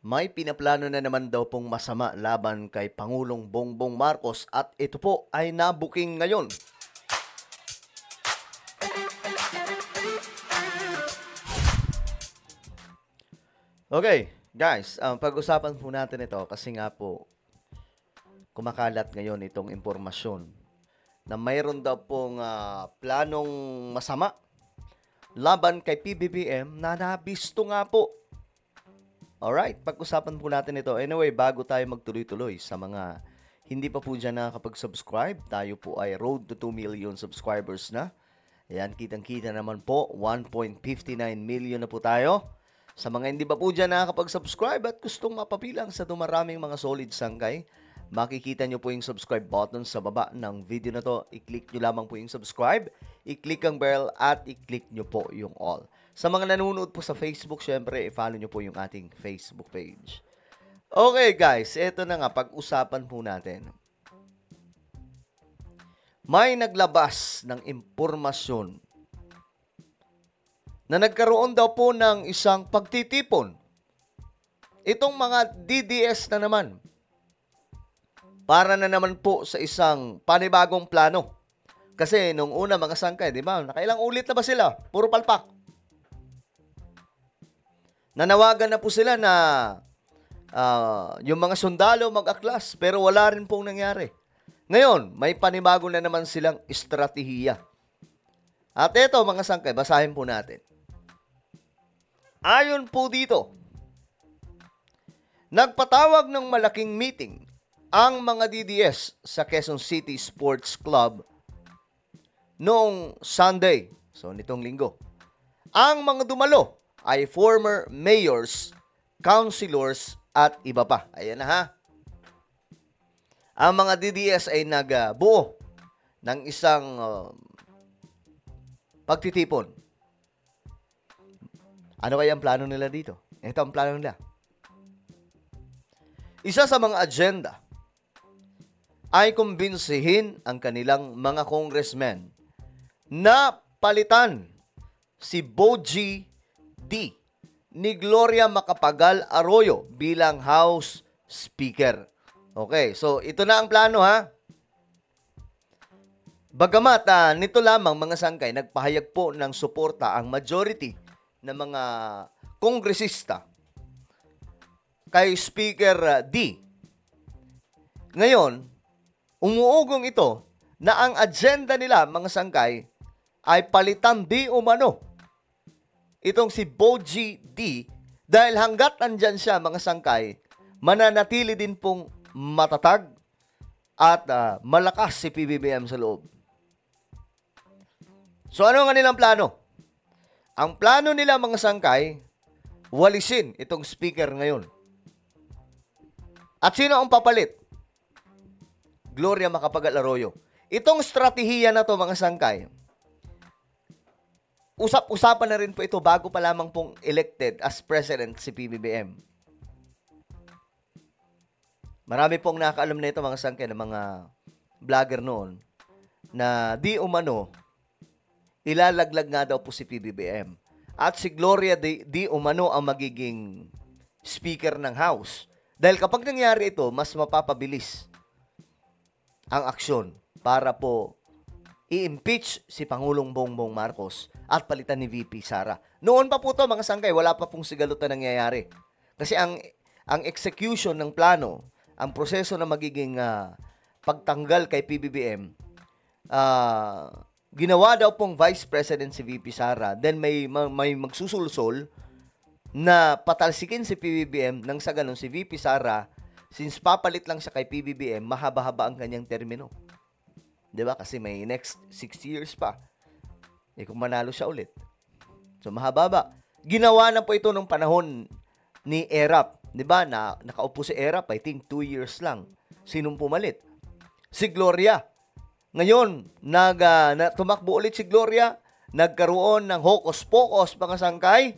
May pinaplano na naman daw pong masama laban kay Pangulong Bongbong Marcos at ito po ay nabuking ngayon. Okay, guys, pag-usapan po natin ito kasi nga po kumakalat ngayon itong impormasyon na mayroon daw pong planong masama laban kay PBBM na nabisto nga po. Alright, pag-usapan po natin ito. Anyway, bago tayo magtuloy-tuloy sa mga hindi pa po dyan nakakapag-subscribe, tayo po ay road to 2 million subscribers na. Ayan, kitang-kita naman po, 1.59 million na po tayo. Sa mga hindi pa po dyan nakakapag-subscribe at gustong mapapilang sa dumaraming mga solid sangkay, makikita nyo po yung subscribe button sa baba ng video na to. I-click nyo lamang po yung subscribe, i-click ang bell at i-click nyo po yung all. Sa mga nanonood po sa Facebook, syempre, i-follow nyo po yung ating Facebook page. Okay guys, eto na nga, pag-usapan po natin. May naglabas ng impormasyon na nagkaroon daw po ng isang pagtitipon. Itong mga DDS na naman, para na naman po sa isang panibagong plano. Kasi nung una mga sangkay, di ba? Nakailang ulit na ba sila? Puro palpak. Nanawagan na po sila na yung mga sundalo mag-aklas, pero wala rin pong nangyari. Ngayon, may panibago na naman silang estratehiya. At ito mga sangkay, basahin po natin. Ayon po dito, nagpatawag ng malaking meeting ang mga DDS sa Quezon City Sports Club noong Sunday, so nitong linggo. Ang mga dumalo ay former mayors, councilors, at iba pa. Ayan na ha. Ang mga DDS ay nagbuo ng isang pagtitipon. Ano kaya ang plano nila dito? Ito ang plano nila. Isa sa mga agenda ay kumbinsihin ang kanilang mga congressmen na palitan si Bogie D. ni Gloria Macapagal Arroyo bilang House Speaker. Okay, so ito na ang plano ha. Bagamat nito lamang mga sangkay, nagpahayag po ng suporta ang majority ng mga kongresista kay Speaker D. Ngayon, umuugong ito na ang agenda nila mga sangkay ay palitan di umano itong si Bogie D dahil hanggat andyan siya mga sangkay, mananatili din pong matatag at malakas si PBBM sa loob. So ano ang kanilang plano? Ang plano nila mga sangkay, walisin itong speaker ngayon. At sino ang papalit? Gloria Macapagal Arroyo. Itong estratehiya na to mga sangkay, usap-usapan na rin po ito bago pa lamang pong elected as president si PBBM. Marami pong nakakaalam na ito mga sangkay ng mga vlogger noon na di umano ilalaglag nga daw po si PBBM. At si Gloria di umano ang magiging speaker ng House. Dahil kapag nangyari ito, mas mapapabilis ang aksyon para po i-impeach si Pangulong Bongbong Marcos at palitan ni VP Sara. Noon pa po to mga sangkay, wala pa pong sigalutan nangyayari. Kasi ang execution ng plano, ang proseso na magiging pagtanggal kay PBBM, ginawa daw pong Vice President si VP Sara, then may magsusulsol na patalsikin si PBBM nang sa ganun si VP Sara, since papalit lang siya kay PBBM, mahaba-haba ang kanyang termino. Diba? Kasi may next 6 years pa. Kung manalo siya ulit. So, mahaba. Ginawa na po ito nung panahon ni Erap. Diba? Nakaupo si Erap, I think 2 years lang. Sinong pumalit? Si Gloria. Ngayon, tumakbo ulit si Gloria. Nagkaroon ng hocus-pocus, mga sangkay.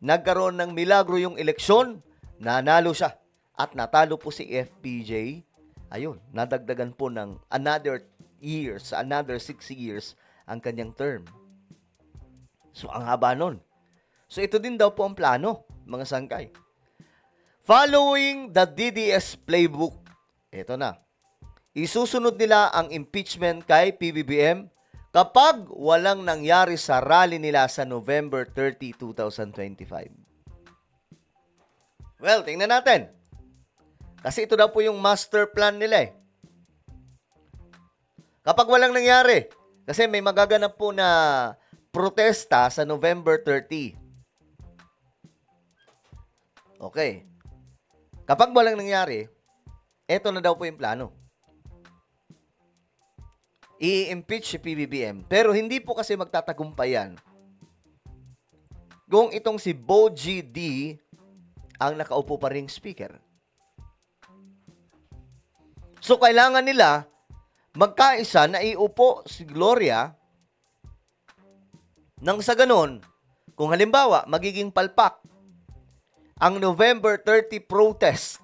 Nagkaroon ng milagro yung eleksyon. Nanalo siya. At natalo po si FPJ. Ayun, nadagdagan po ng another 6 years ang kanyang term. So, ang haba nun. So, ito din daw po ang plano, mga sangkay. Following the DDS playbook, ito na, isusunod nila ang impeachment kay PBBM kapag walang nangyari sa rally nila sa November 30, 2025. Well, tingnan natin. Kasi ito daw po yung master plan nila eh. Kapag walang nangyari, kasi may magaganap po na protesta sa November 30. Okay. Kapag walang nangyari, eto na daw po yung plano. I-impeach si PBBM. Pero hindi po kasi magtatagumpay yan kung itong si Bogie D ang nakaupo pa ring speaker. So, kailangan nila magkaisa na iupo si Gloria nang sa ganon, kung halimbawa, magiging palpak ang November 30 protest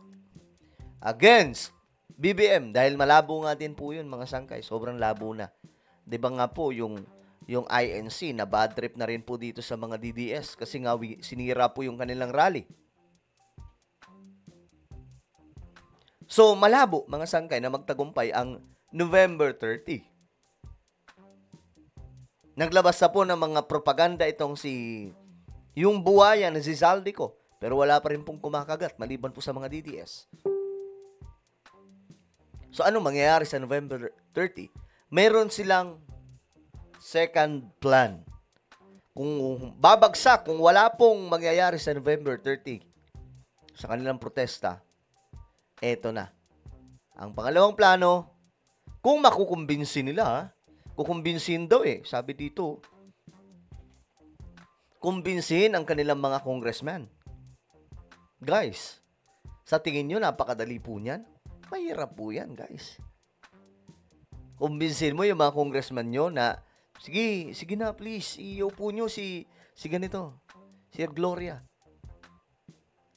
against BBM dahil malabo nga din po yun mga sangkay. Sobrang labo na. Di ba nga po yung INC na bad trip na rin po dito sa mga DDS kasi nga sinira po yung kanilang rally. So malabo mga sangkay na magtagumpay ang November 30. Naglabas na po ng mga propaganda itong yung buhaya na si Zaldico. Pero wala pa rin pong kumakagat maliban po sa mga DDS. So ano mangyayari sa November 30? Meron silang second plan. Kung babagsak, kung wala pong mangyayari sa November 30 sa kanilang protesta, eto na. Ang pangalawang plano, kung makukumbinsin nila, kukumbinsin daw sabi dito, kumbinsin ang kanilang mga congressman. Guys, sa tingin nyo, napakadali po niyan? Mahirap po yan, guys. Kumbinsin mo yung mga congressman nyo na, sige na, please, iupo nyo si ganito, si Gloria.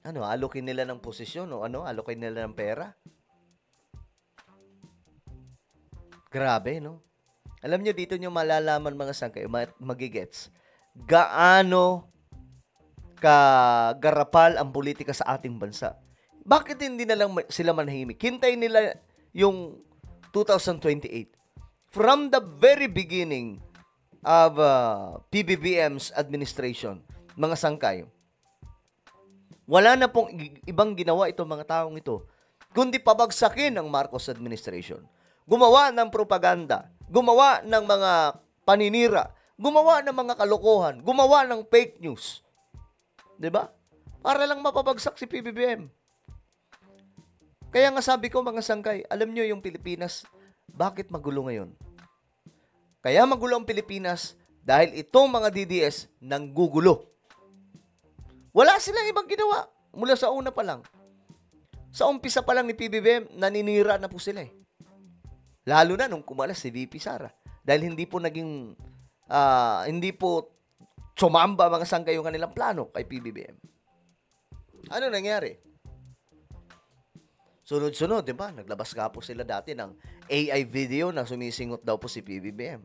Alokin nila ng posisyon o alokin nila ng pera? Grabe, no? Alam nyo, dito nyo malalaman mga sangkay, magigets, gaano kagarapal ang politika sa ating bansa. Bakit hindi na lang sila manahimik? Hintayin nila yung 2028. From the very beginning of PBBM's administration, mga sangkay, wala na pong ibang ginawa itong mga taong ito, kundi pabagsakin ang Marcos administration. Gumawa ng propaganda, gumawa ng mga paninira, gumawa ng mga kalokohan, gumawa ng fake news. 'Di ba? Para lang mapabagsak si PBBM. Kaya nga sabi ko mga sangkay, alam nyo yung Pilipinas, bakit magulo ngayon? Kaya magulo ang Pilipinas dahil itong mga DDS nanggugulo. Wala silang ibang ginawa mula sa una pa lang. Sa umpisa pa lang ni PBBM, naninira na po sila Lalo na nung kumalas si VP Sara. Dahil hindi po sumamba mga sangkay yung kanilang plano kay PBBM. Ano nangyari? Sunod-sunod, di ba? Naglabas nga po sila dati ng AI video na sumisingot daw po si PBBM.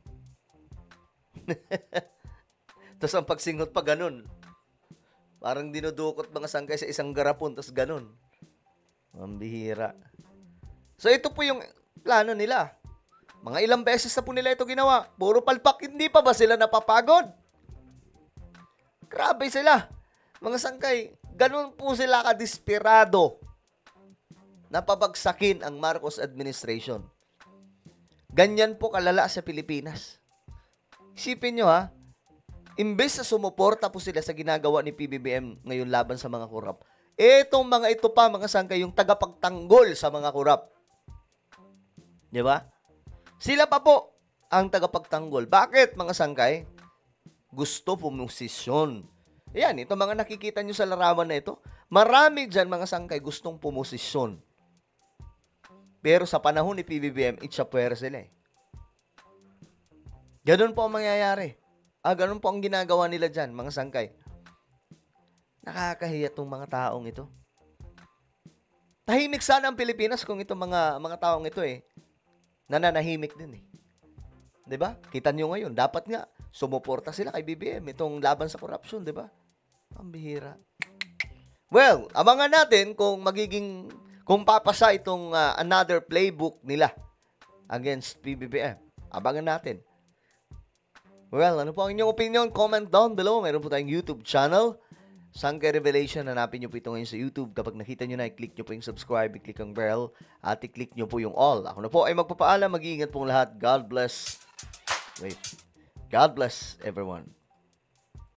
Tapos ang pagsingot pa ganun. Parang dinudukot mga sangkay sa isang garapon, tapos ganun. Ang bihira. So ito po yung plano nila. Mga ilang beses na po nila ito ginawa. Puro palpak, hindi pa ba sila napapagod? Grabe sila. Mga sangkay, ganun po sila kadesperado na pabagsakin ang Marcos administration. Ganyan po kalala sa Pilipinas. Isipin nyo imbes na sumuporta po sila sa ginagawa ni PBBM ngayon laban sa mga korap, etong mga ito pa, mga sangkay, yung tagapagtanggol sa mga korap. Di ba? Sila pa po ang tagapagtanggol. Bakit, mga sangkay? Gusto pumosisyon. Yan, ito mga nakikita nyo sa larawan na ito. Marami dyan, mga sangkay, gustong pumosisyon. Pero sa panahon ni PBBM, itsapuwer sila Ganun po ang mangyayari. Ganun po ang ginagawa nila dyan, mga sangkay. Nakakahiya itong mga taong ito. Tahimik sana ang Pilipinas kung itong mga taong ito nananahimik din 'Di ba? Kita nyo ngayon, dapat nga sumuporta sila kay BBM itong laban sa korupsyon, 'di ba? Ang bihira. Well, abangan natin kung papasa itong another playbook nila against PBBM. Abangan natin. Well, ano po ang inyong opinion? Comment down below. Meron po tayong YouTube channel, Sangkay Revelation. Hanapin nyo po ito ngayon sa YouTube. Kapag nakita nyo na, i-click nyo po yung subscribe, i-click ang bell, at i-click nyo po yung all. Ako na po ay magpapaalam. Mag-iingat pong lahat. God bless. God bless everyone.